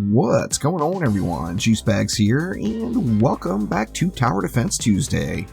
What's going on, everyone? Juicebags here, and welcome back to Tower Defense Tuesday.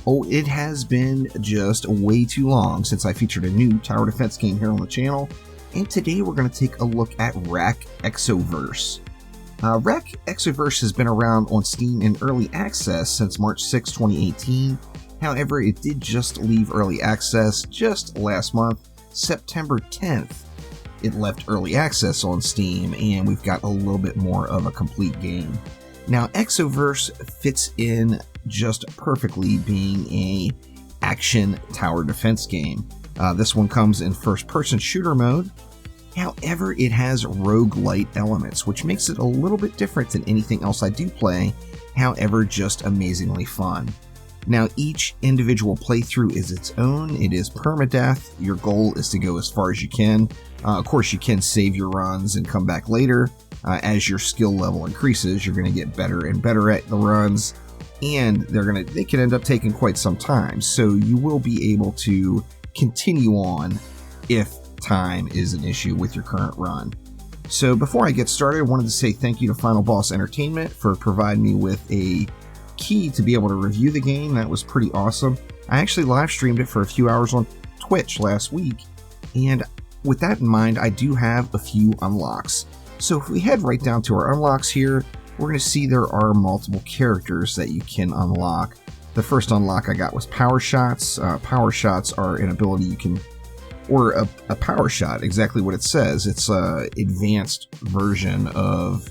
Oh, it has been just way too long since I featured a new Tower Defense game here on the channel, and today we're going to take a look at Wrack Exoverse. Wrack Exoverse has been around on Steam in early access since March 6, 2018. However, it did just leave early access just last month, September 10th. It left early access on Steam, and we've got a little bit more of a complete game. Now, Exoverse fits in just perfectly being a action tower defense game. This one comes in first-person shooter mode. However, it has Rogue Lite elements, which makes it a little bit different than anything else I do play, however, just amazingly fun. Now, each individual playthrough is its own. It is permadeath. Your goal is to go as far as you can. Of course, you can save your runs and come back later. As your skill level increases, you're going to get better and better at the runs, and they can end up taking quite some time. So you will be able to continue on if time is an issue with your current run. So before I get started, I wanted to say thank you to Final Boss Entertainment for providing me with a key to be able to review the game. That was pretty awesome. I actually live streamed it for a few hours on Twitch last week, and with that in mind, I do have a few unlocks. So if we head right down to our unlocks here, we're going to see there are multiple characters that you can unlock. The first unlock I got was Power Shots. Power Shots are an ability you can, or a Power Shot, exactly what it says. It's an advanced version of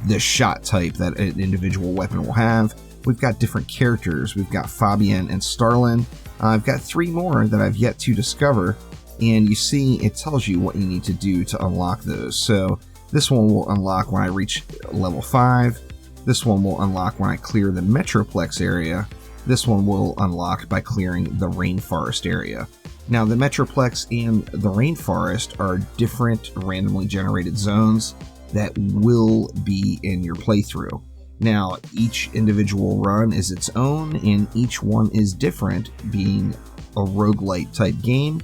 the shot type that an individual weapon will have. We've got different characters. We've got Fabian and Starlin. I've got 3 more that I've yet to discover, and you see it tells you what you need to do to unlock those. So this one will unlock when I reach level 5. This one will unlock when I clear the Metroplex area. This one will unlock by clearing the Rainforest area. Now, the Metroplex and the Rainforest are different randomly generated zones that will be in your playthrough. Now, each individual run is its own, and each one is different, being a roguelite type game,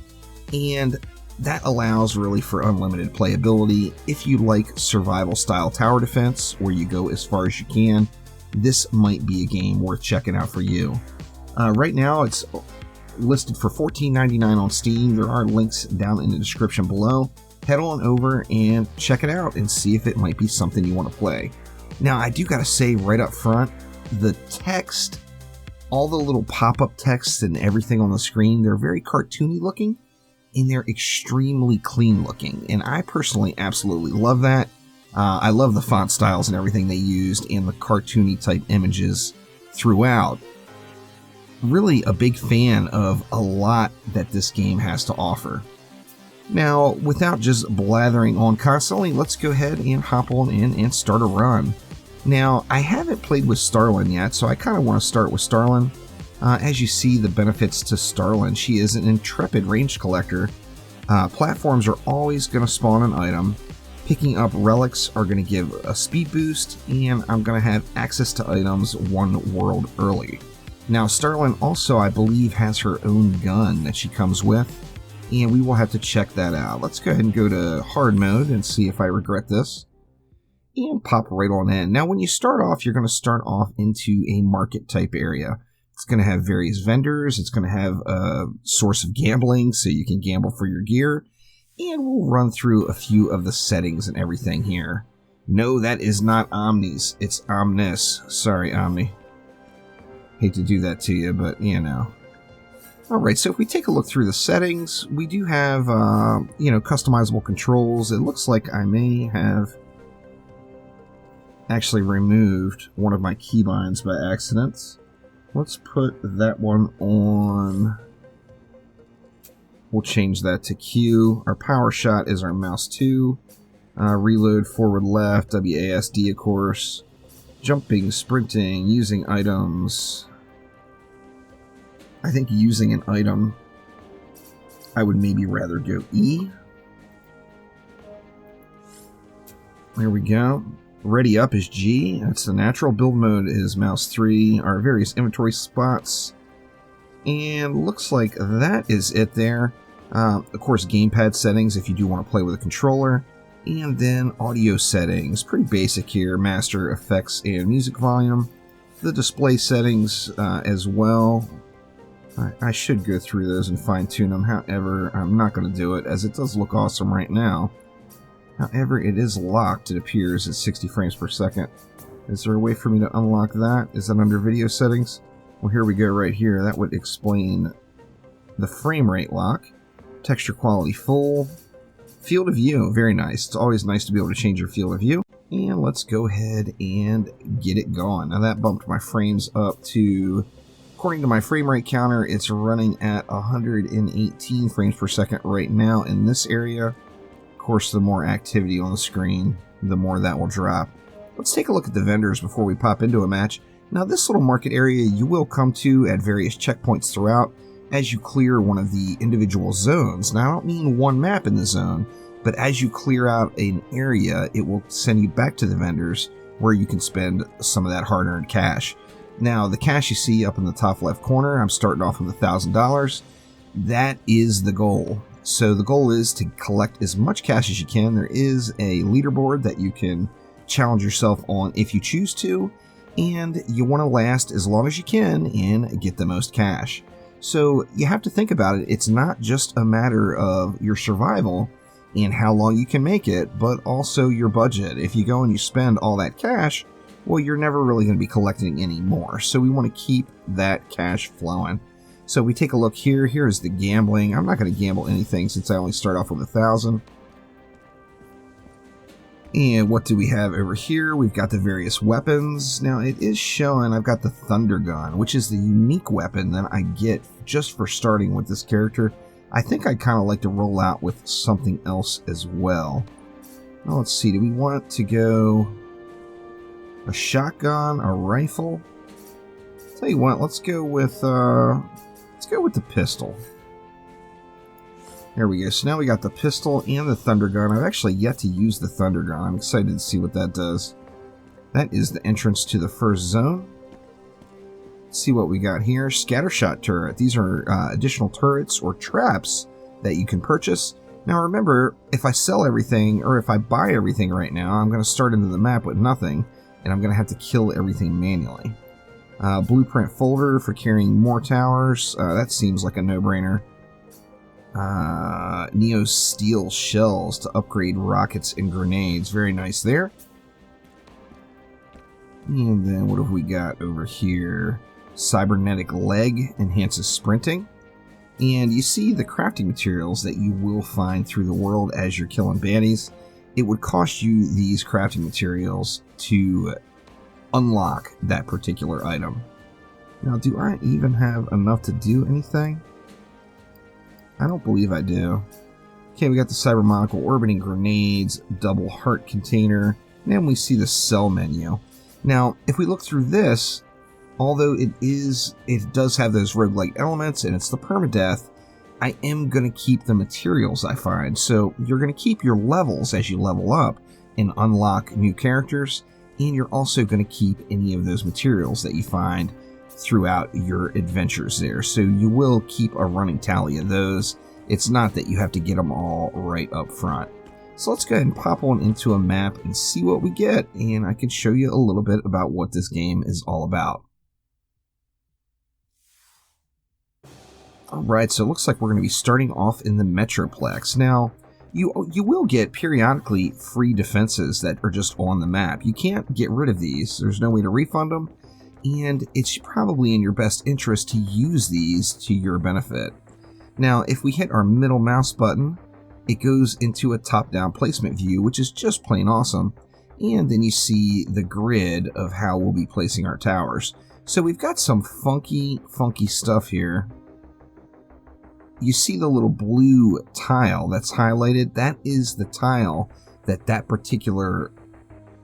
and that allows really for unlimited playability. If you like survival style tower defense, where you go as far as you can, this might be a game worth checking out for you. Right now, it's listed for $14.99 on Steam. There are links down in the description below. Head on over and check it out and see if it might be something you want to play. Now, I do got to say right up front, the text, all the little pop-up texts and everything on the screen, they're very cartoony looking, and they're extremely clean looking. And I personally absolutely love that. I love the font styles and everything they used and the cartoony type images throughout. Really a big fan of a lot that this game has to offer. Now, without just blathering on constantly, let's go ahead and hop on in and start a run. Now, I haven't played with Starlin yet, so I kind of want to start with Starlin. As you see, the benefits to Starlin, she is an intrepid range collector. Platforms are always going to spawn an item. Picking up relics are going to give a speed boost, and I'm going to have access to items 1 world early. Now, Starlin also, I believe, has her own gun that she comes with, and we will have to check that out. Let's go ahead and go to hard mode and see if I regret this. And pop right on in. Now, when you start off, you're going to start off into a market type area. It's going to have various vendors. It's going to have a source of gambling, so you can gamble for your gear. And we'll run through a few of the settings and everything here. No, that is not Omnis. It's Omnis. Sorry, Omni. Hate to do that to you, but you know. Alright, so if we take a look through the settings, we do have, customizable controls. It looks like I may have actually removed one of my keybinds by accident. Let's put that one on. We'll change that to Q. Our power shot is our mouse 2. Reload, forward left, WASD, of course. Jumping, sprinting, using items. I think using an item, I would maybe rather go E. There we go. Ready up is G. That's the natural. Build mode is mouse 3. Our various inventory spots. And looks like that is it there. Of course, gamepad settings if you do want to play with a controller. And then audio settings, pretty basic here, master effects and music volume. The display settings as well. I should go through those and fine tune them, however, I'm not going to do it as it does look awesome right now. However, it is locked, it appears, at 60 frames per second. Is there a way for me to unlock that? Is that under video settings? Well, here we go right here. That would explain the frame rate lock. Texture quality full. Field of view, very nice. It's always nice to be able to change your field of view. And let's go ahead and get it going. Now that bumped my frames up to, according to my frame rate counter, it's running at 118 frames per second right now in this area. Of course, the more activity on the screen, the more that will drop. Let's take a look at the vendors before we pop into a match. Now this little market area you will come to at various checkpoints throughout as you clear one of the individual zones. Now I don't mean one map in the zone, but as you clear out an area, it will send you back to the vendors where you can spend some of that hard-earned cash. Now the cash you see up in the top left corner, I'm starting off with $1,000. That is the goal. So the goal is to collect as much cash as you can. There is a leaderboard that you can challenge yourself on if you choose to, and you want to last as long as you can and get the most cash. So you have to think about it. It's not just a matter of your survival and how long you can make it, but also your budget. If you go and you spend all that cash, well, you're never really going to be collecting any more. So we want to keep that cash flowing. So we take a look here. Here's the gambling. I'm not going to gamble anything since I only start off with 1,000. And what do we have over here? We've got the various weapons. Now it is showing I've got the Thunder Gun, which is the unique weapon that I get just for starting with this character. I think I'd kind of like to roll out with something else as well. Now let's see, do we want to go a shotgun, a rifle? Tell you what, let's go with the pistol. There we go. So now we got the pistol and the Thunder Gun. I've actually yet to use the Thunder Gun. I'm excited to see what that does. That is the entrance to the first zone. Let's see what we got here. Scattershot turret. These are additional turrets or traps that you can purchase. Now remember, if I sell everything or if I buy everything right now, I'm going to start into the map with nothing, and I'm going to have to kill everything manually. Blueprint folder for carrying more towers. That seems like a no-brainer. Neo steel shells to upgrade rockets and grenades. Very nice there. And then what have we got over here? Cybernetic leg enhances sprinting. And you see the crafting materials that you will find through the world as you're killing baddies. It would cost you these crafting materials to unlock that particular item. Now, do I even have enough to do anything? I don't believe I do. Okay, we got the Cybermonical orbiting grenades, double heart container, and then we see the sell menu. Now, if we look through this, although it does have those Rogue Lite elements and it's the permadeath, I am going to keep the materials I find. So you're going to keep your levels as you level up and unlock new characters, and you're also going to keep any of those materials that you find throughout your adventures there. So you will keep a running tally of those. It's not that you have to get them all right up front. So let's go ahead and pop on into a map and see what we get, and I can show you a little bit about what this game is all about. Alright, so it looks like we're going to be starting off in the Metroplex. Now, you will get periodically free defenses that are just on the map. You can't get rid of these. There's no way to refund them. And it's probably in your best interest to use these to your benefit. Now, if we hit our middle mouse button, it goes into a top-down placement view, which is just plain awesome. And then you see the grid of how we'll be placing our towers. So we've got some funky stuff here. You see the little blue tile that's highlighted? That is the tile that particular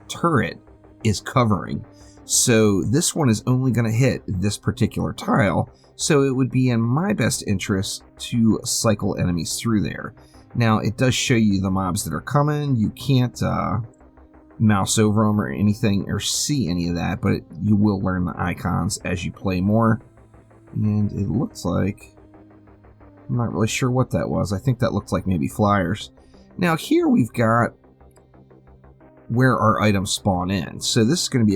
turret is covering. So this one is only going to hit this particular tile, so it would be in my best interest to cycle enemies through there. Now, it does show you the mobs that are coming. You can't mouse over them or anything or see any of that, but you will learn the icons as you play more. And it looks like, I'm not really sure what that was. I think that looked like maybe flyers. Now here we've got where our items spawn in. So this is going to be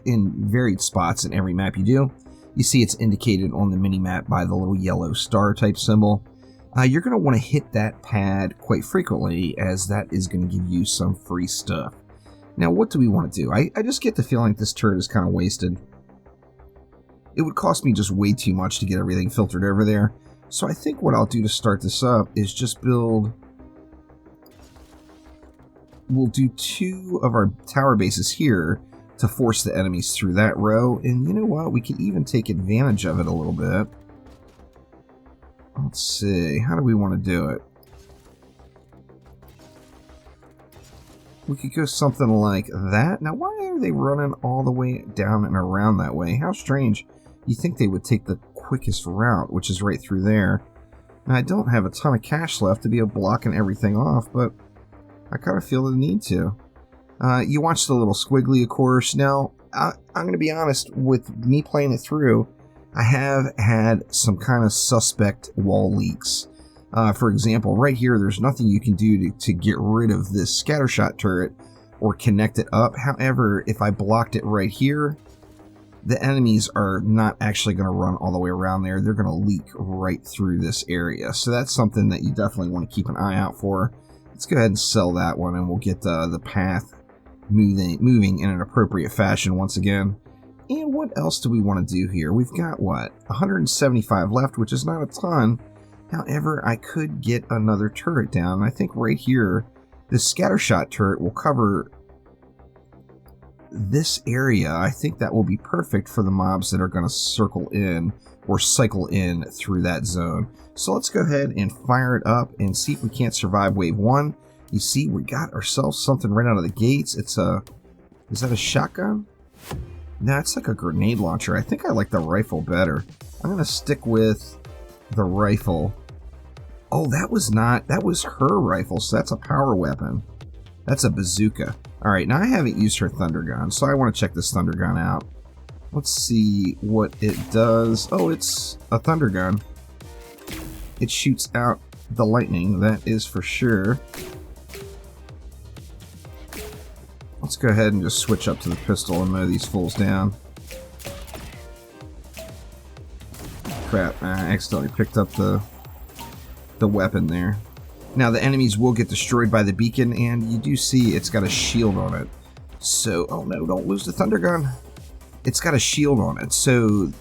in varied spots in every map you do. You see it's indicated on the mini-map by the little yellow star type symbol. You're going to want to hit that pad quite frequently, as that is going to give you some free stuff. Now, what do we want to do? I just get the feeling this turret is kind of wasted. It would cost me just way too much to get everything filtered over there. So I think what I'll do to start this up is just build... We'll do 2 of our tower bases here to force the enemies through that row. And you know what? We can even take advantage of it a little bit. Let's see. How do we want to do it? We could go something like that. Now, why are they running all the way down and around that way? How strange. You think they would take the quickest route, which is right through there. Now, I don't have a ton of cash left to be blocking everything off, but I kind of feel the need to. You watch the little squiggly, of course. Now, I'm going to be honest, with me playing it through, I have had some kind of suspect wall leaks. For example, right here, there's nothing you can do to get rid of this scattershot turret or connect it up. However, if I blocked it right here, the enemies are not actually going to run all the way around there. They're going to leak right through this area. So that's something that you definitely want to keep an eye out for. Let's go ahead and sell that one, and we'll get the path moving in an appropriate fashion once again. And what else do we want to do here? We've got, what, 175 left, which is not a ton. However, I could get another turret down. I think right here, this scattershot turret will cover this area. I think that will be perfect for the mobs that are going to circle in or cycle in through that zone. So let's go ahead and fire it up and see if we can't survive wave 1. You see, we got ourselves something right out of the gates. It's a... Is that a shotgun? No, it's like a grenade launcher. I think I like the rifle better. I'm going to stick with the rifle. Oh, that was her rifle, so that's a power weapon. That's a bazooka. Alright, now I haven't used her thunder gun, so I want to check this thunder gun out. Let's see what it does. Oh, it's a thunder gun. It shoots out the lightning, that is for sure. Let's go ahead and just switch up to the pistol and mow these fools down. Crap, I accidentally picked up the weapon there. Now, the enemies will get destroyed by the beacon, and you do see it's got a shield on it. So, oh no, don't lose the thunder gun. It's got a shield on it, so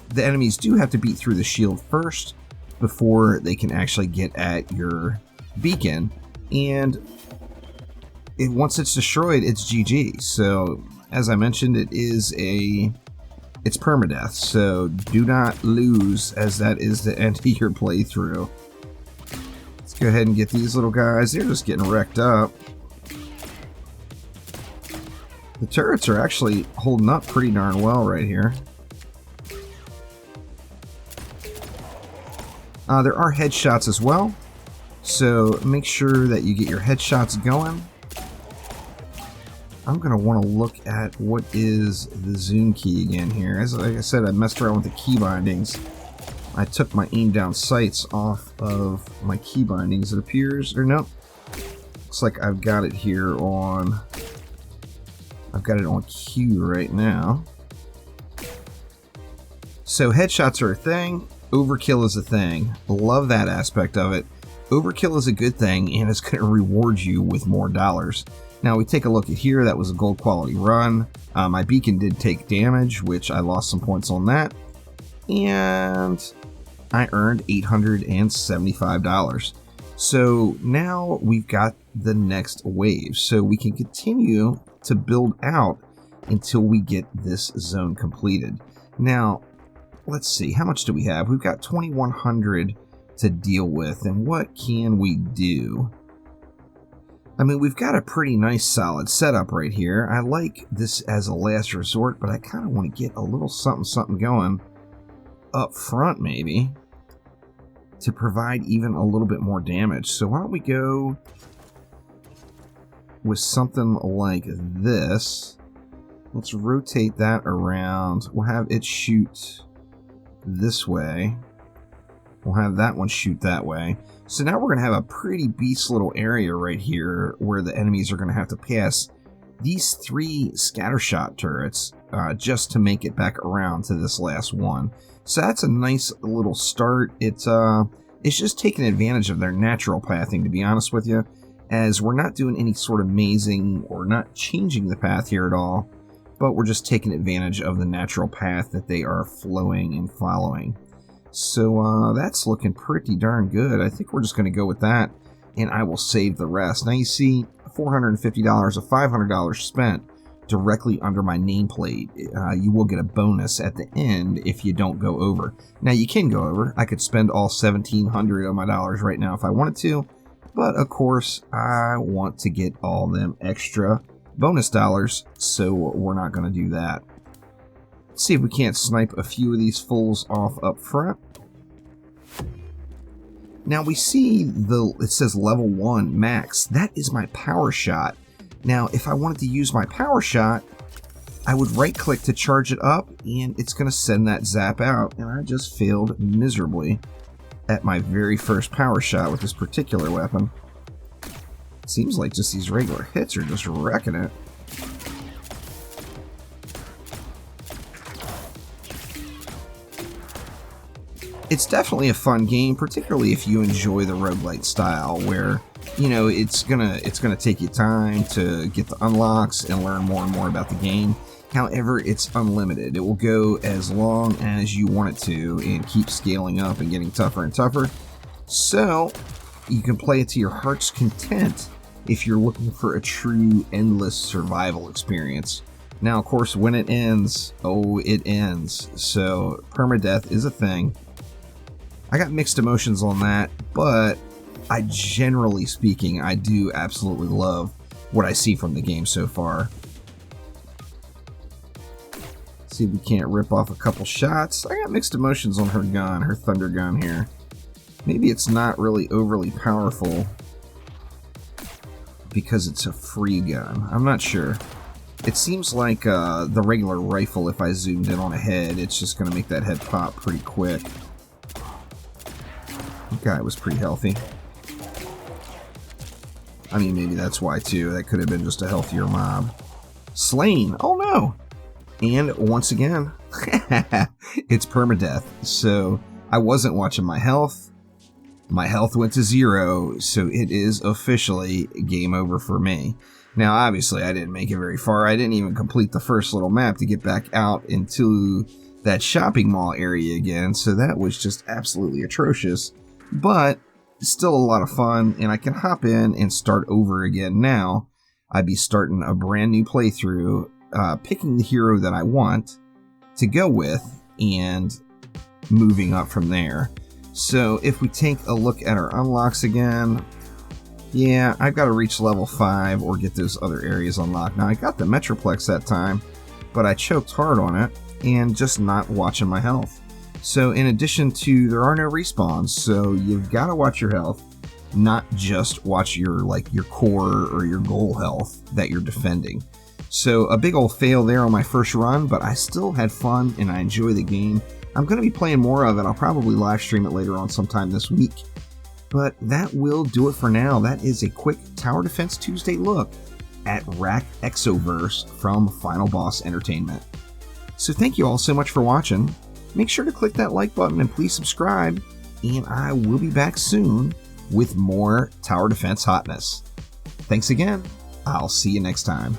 the enemies do have to beat through the shield first before they can actually get at your beacon. And once it's destroyed, it's GG. So, as I mentioned, it's permadeath. So, do not lose, as that is the end of your playthrough. Let's go ahead and get these little guys. They're just getting wrecked up. The turrets are actually holding up pretty darn well right here. There are headshots as well, so make sure that you get your headshots going. I'm going to want to look at what is the zoom key again here. Like I said, I messed around with the key bindings. I took my aim down sights off of my key bindings, it appears, or no. Looks like I've got it here on... I've got it on Q right now. So headshots are a thing, overkill is a thing. Love that aspect of it. Overkill is a good thing, and it's going to reward you with more dollars. Now we take a look at here, that was a gold quality run. My beacon did take damage, which I lost some points on that. And I earned $875. So now we've got the next wave. So we can continue to build out until we get this zone completed. Now, let's see, how much do we have? We've got 2,100 to deal with, and what can we do? I mean, we've got a pretty nice solid setup right here. I like this as a last resort, but I kind of want to get a little something going up front, maybe, to provide even a little bit more damage. So why don't we go with something like this. Let's rotate that around. We'll have it shoot this way. We'll have that one shoot that way. So now we're going to have a pretty beast little area right here where the enemies are going to have to pass these 3 scattershot turrets just to make it back around to this last one. So that's a nice little start. It's just taking advantage of their natural pathing, to be honest with you, as we're not doing any sort of mazing or not changing the path here at all, but we're just taking advantage of the natural path that they are flowing and following. So that's looking pretty darn good. I think we're just going to go with that, and I will save the rest. Now you see $450 of $500 spent directly under my nameplate. You will get a bonus at the end if you don't go over. Now you can go over. I could spend all $1,700 of my dollars right now if I wanted to, but of course I want to get all them extra bonus dollars, so we're not going to do that. Let's see if we can't snipe a few of these fools off up front. Now we see it says level 1 max. That is my power shot. Now, if I wanted to use my power shot, I would right click to charge it up, and it's going to send that zap out. And I just failed miserably at my very first power shot with this particular weapon. It seems like just these regular hits are just wrecking it. It's definitely a fun game, particularly if you enjoy the Rogue Lite style, where, you know, it's gonna take you time to get the unlocks and learn more and more about the game. However, it's unlimited. It will go as long as you want it to and keep scaling up and getting tougher and tougher. So you can play it to your heart's content if you're looking for a true endless survival experience. Now, of course, when it ends, oh, it ends. So permadeath is a thing. I got mixed emotions on that, but generally speaking, I do absolutely love what I see from the game so far. See if we can't rip off a couple shots. I got mixed emotions on her gun, her thunder gun here. Maybe it's not really overly powerful because it's a free gun. I'm not sure. It seems like the regular rifle, if I zoomed in on a head, it's just going to make that head pop pretty quick. That guy was pretty healthy. I mean, maybe that's why too. That could have been just a healthier mob. Slain! Oh no! And once again, it's permadeath. So I wasn't watching my health. My health went to 0, so it is officially game over for me. Now, obviously, I didn't make it very far. I didn't even complete the first little map to get back out into that shopping mall area again, so that was just absolutely atrocious. But still a lot of fun, and I can hop in and start over again now. I'd be starting a brand new playthrough, picking the hero that I want to go with, and moving up from there. So if we take a look at our unlocks again, yeah, I've got to reach level 5 or get those other areas unlocked. Now, I got the Metroplex that time, but I choked hard on it and just not watching my health. So in addition to, there are no respawns, so you've got to watch your health, not just watch your core or your goal health that you're defending. So a big old fail there on my first run, but I still had fun and I enjoy the game. I'm going to be playing more of it. I'll probably live stream it later on sometime this week. But that will do it for now. That is a quick Tower Defense Tuesday look at Wrack Exoverse from Final Boss Entertainment. So thank you all so much for watching. Make sure to click that like button and please subscribe. And I will be back soon with more Tower Defense hotness. Thanks again. I'll see you next time.